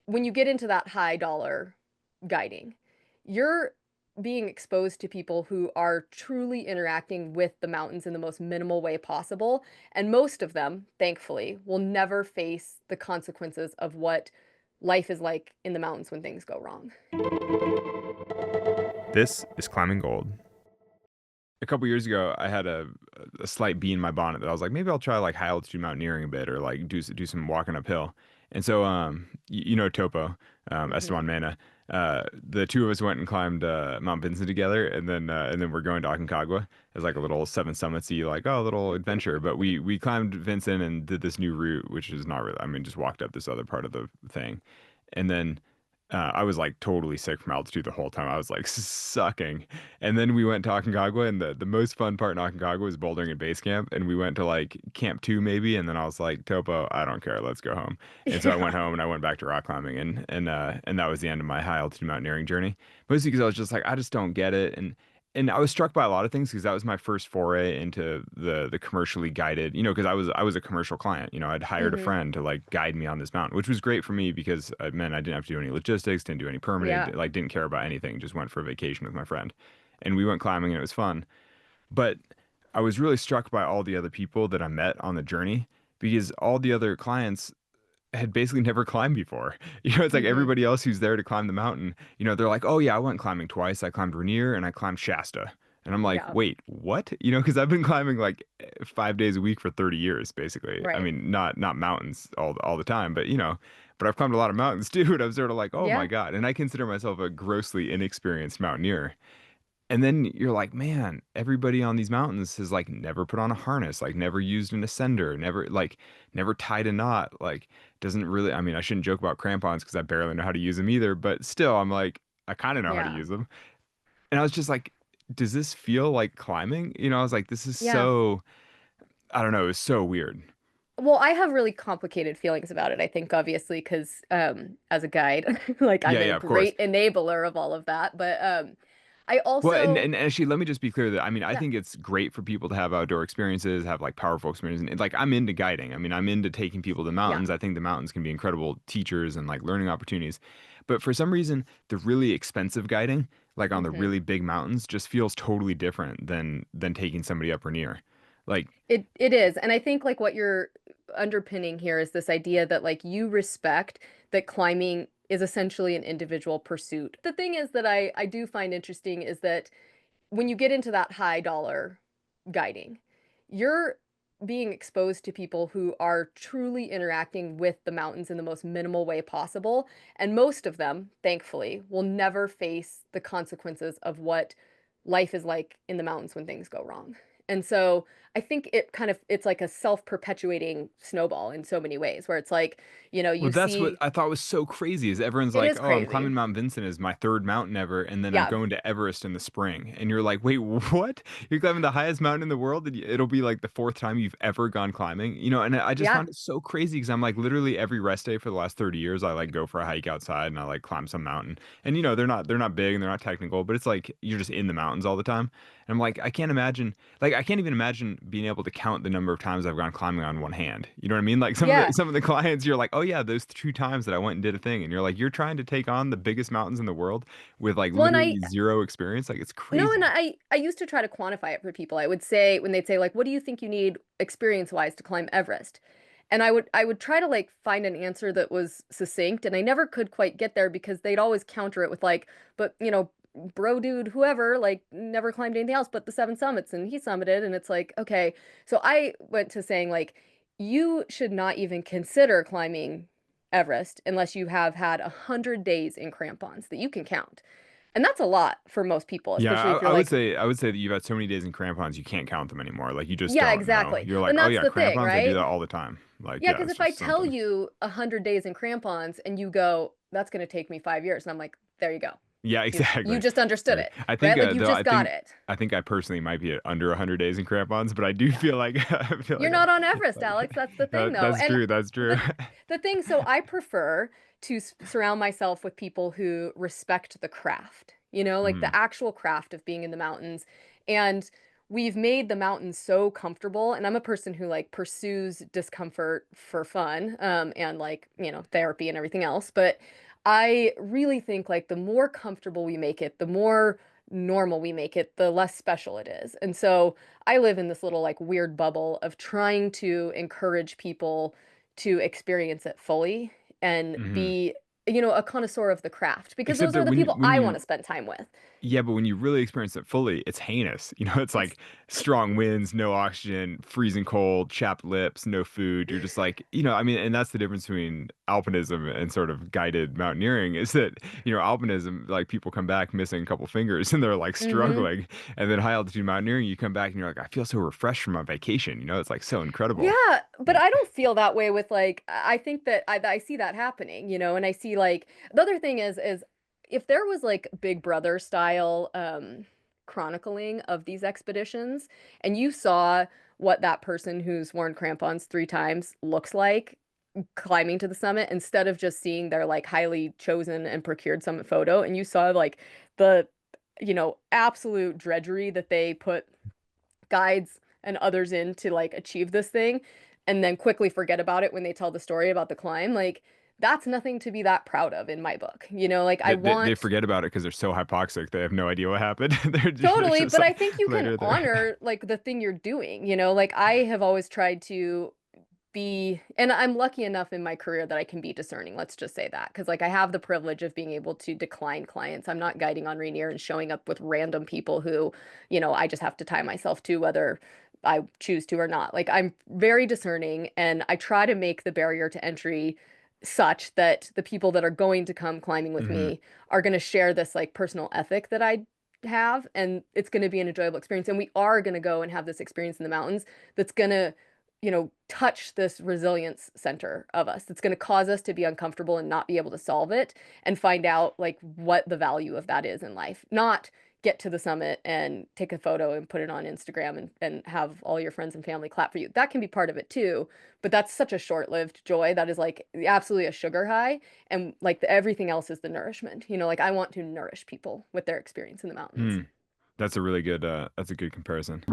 when you get into that high dollar guiding, you're being exposed to people who are truly interacting with the mountains in the most minimal way possible. And most of them, thankfully, will never face the consequences of what life is like in the mountains when things go wrong. This is Climbing Gold. A couple years ago, I had a slight bee in my bonnet that I was like, maybe I'll try like high altitude mountaineering a bit, or like do some walking uphill. And so, you know, Topo, Hmm. Esteban Mena, the two of us went and climbed Mount Vincent together, and then we're going to Aconcagua as like a little seven summitsy, like oh, little adventure. But we climbed Vincent and did this new route, which is not really, I mean, just walked up this other part of the thing, and then. I was like totally sick from altitude the whole time. I was like sucking. And then we went to Aconcagua, and the most fun part in Aconcagua was bouldering at base camp. And we went to like camp two maybe, and then I was like, Topo, I don't care, let's go home. And so I went Yeah. home and I went back to rock climbing, and that was the end of my high altitude mountaineering journey. Mostly because I was just like, I just don't get it, and I was struck by a lot of things because that was my first foray into the commercially guided, you know, because I was a commercial client. You know, I'd hired a Hmm. friend to like guide me on this mountain, which was great for me because it meant I didn't have to do any logistics, didn't do any permitting, Yeah. like didn't care about anything, just went for a vacation with my friend. And we went climbing and it was fun. But I was really struck by all the other people that I met on the journey because all the other clients had basically never climbed before. You know, it's like Hmm. everybody else who's there to climb the mountain, you know, they're like, oh yeah, I went climbing twice. I climbed Rainier and I climbed Shasta. And I'm like, Yeah. wait, what? You know, because I've been climbing like 5 days a week for 30 years, basically. I Right. mean, not mountains all the time, but you know, but I've climbed a lot of mountains too. And I'm sort of like, oh my Yeah. God. And I consider myself a grossly inexperienced mountaineer. And then you're like, man, everybody on these mountains has like never put on a harness, like never used an ascender, never tied a knot, like doesn't really, I mean, I shouldn't joke about crampons because I barely know how to use them either, but still, I'm like, I kind of know how to Yeah. use them. And I was just like, does this feel like climbing? You know, I was like, this is Yeah. so, I don't know, it's so weird. Well, I have really complicated feelings about it, I think, obviously, because as a guide, like I'm Yeah, a yeah, of course. great enabler of all of that. But I Well, also, and actually, let me just be clear that I mean, I yeah. think it's great for people to have outdoor experiences, have like powerful experiences. And like, I'm into guiding. I mean, I'm into taking people to Yeah. mountains. I think the mountains can be incredible teachers and like learning opportunities. But for some reason, the really expensive guiding, like on the Hmm. really big mountains, just feels totally different than taking somebody up or near. Like, It is. And I think like what you're underpinning here is this idea that like you respect that climbing is essentially an individual pursuit. The thing is that I do find interesting is that when you get into that high dollar guiding, you're being exposed to people who are truly interacting with the mountains in the most minimal way possible. And most of them, thankfully, will never face the consequences of what life is like in the mountains when things go wrong. And so I think it's like a self-perpetuating snowball in so many ways, where it's like, well, you that's what see I thought was so crazy is everyone's it like, is "Oh, I'm crazy. climbing Mount Vincent as my third mountain ever, and then I'm Yeah. going to Everest in the spring." And you're like, "Wait, what? You're climbing the highest mountain in the world, and it'll be like the fourth time you've ever gone climbing?" You know, and I just Yeah. found it so crazy because I'm like, literally every rest day for the last 30 years, I like go for a hike outside and I like climb some mountain. And you know, they're not big and they're not technical, but it's like you're just in the mountains all the time. And I'm like, I can't imagine, like, I can't even imagine being able to count the number of times I've gone climbing on one hand. You know what I mean? Like Yeah. some of the clients, you're like, oh yeah, those two times that I went and did a thing, and you're like, you're trying to take on the biggest mountains in the world with like Well, and I literally zero experience. Like it's No, and crazy. I used to try to quantify it for people. I would say when they'd say like, "What do you think you need experience-wise to climb Everest?" And I would try to like find an answer that was succinct, and I never could quite get there because they'd always counter it with like, "But, bro dude whoever like never climbed anything else but the seven summits and he summited." And it's like, "Okay." So I went to saying like, "You should not even consider climbing Everest unless you have had 100 days in crampons that you can count." And that's a lot for most people, Yeah, especially if you're like, I would say that you've had so many days in crampons you can't count them anymore. Like you just yeah, don't know. exactly. You're like, And oh that's yeah, the thing, crampons. I do right? that all the time. Like Yeah, yeah, because it's if I just tell something. you 100 days in crampons and you go, that's going to take me 5 years. And I'm like, there you go. Yeah, You exactly. just understood Exactly. it, right? Like you Though just got it. I think I personally might be at under 100 days in crampons, but I do Yeah. feel like I feel You're like not I'm on Everest, like Alex. That's the thing, though. that's And true. That's true. the thing, so I prefer to surround myself with people who respect the craft, like Mhm. the actual craft of being in the mountains. And we've made the mountains so comfortable, and I'm a person who like pursues discomfort for fun, and like, therapy and everything else. But I really think like the more comfortable we make it, the more normal we make it, the less special it is. And so I live in this little like weird bubble of trying to encourage people to experience it fully and Hmm. be, a connoisseur of the craft because Except those that are the when people when I want to you spend time with. yeah, but when you really experience it fully, it's heinous. It's It's like strong winds, no oxygen, freezing cold, chapped lips, no food. You're just like, I mean, and that's the difference between alpinism and sort of guided mountaineering is that, alpinism, like people come back missing a couple fingers and they're like Mhm. struggling. And then high altitude mountaineering, you come back and you're like, I feel so refreshed from my vacation. It's like so incredible. Yeah, but Yeah. I don't feel that way with like I think that I see that happening, and I see like the other thing is if there was like Big Brother style chronicling of these expeditions and you saw what that person who's worn crampons 3 times looks like climbing to the summit instead of just seeing their like highly chosen and procured summit photo and you saw like the absolute drudgery that they put guides and others in to like achieve this thing and then quickly forget about it when they tell the story about the climb, like that's nothing to be that proud of in my book. Like I They want forget about it because they're so hypoxic. They have no idea what happened. They're totally, just but I like think you can later there. honor like the thing you're doing, like I have always tried to be and I'm lucky enough in my career that I can be discerning. Let's just say that because like I have the privilege of being able to decline clients. I'm not guiding on Rainier and showing up with random people who, I just have to tie myself to whether I choose to or not. Like I'm very discerning and I try to make the barrier to entry such that the people that are going to come climbing with Hmm. me are going to share this like personal ethic that I have and it's going to be an enjoyable experience and we are going to go and have this experience in the mountains that's going to touch this resilience center of us. It's going to cause us to be uncomfortable and not be able to solve it and find out like what the value of that is in life. Not get to the summit and take a photo and put it on Instagram and have all your friends and family clap for you. That can be part of it too, but that's such a short-lived joy. That is like absolutely a sugar high. And like everything else is the nourishment. Like I want to nourish people with their experience in the mountains. Hmm. That's a really good that's a good comparison.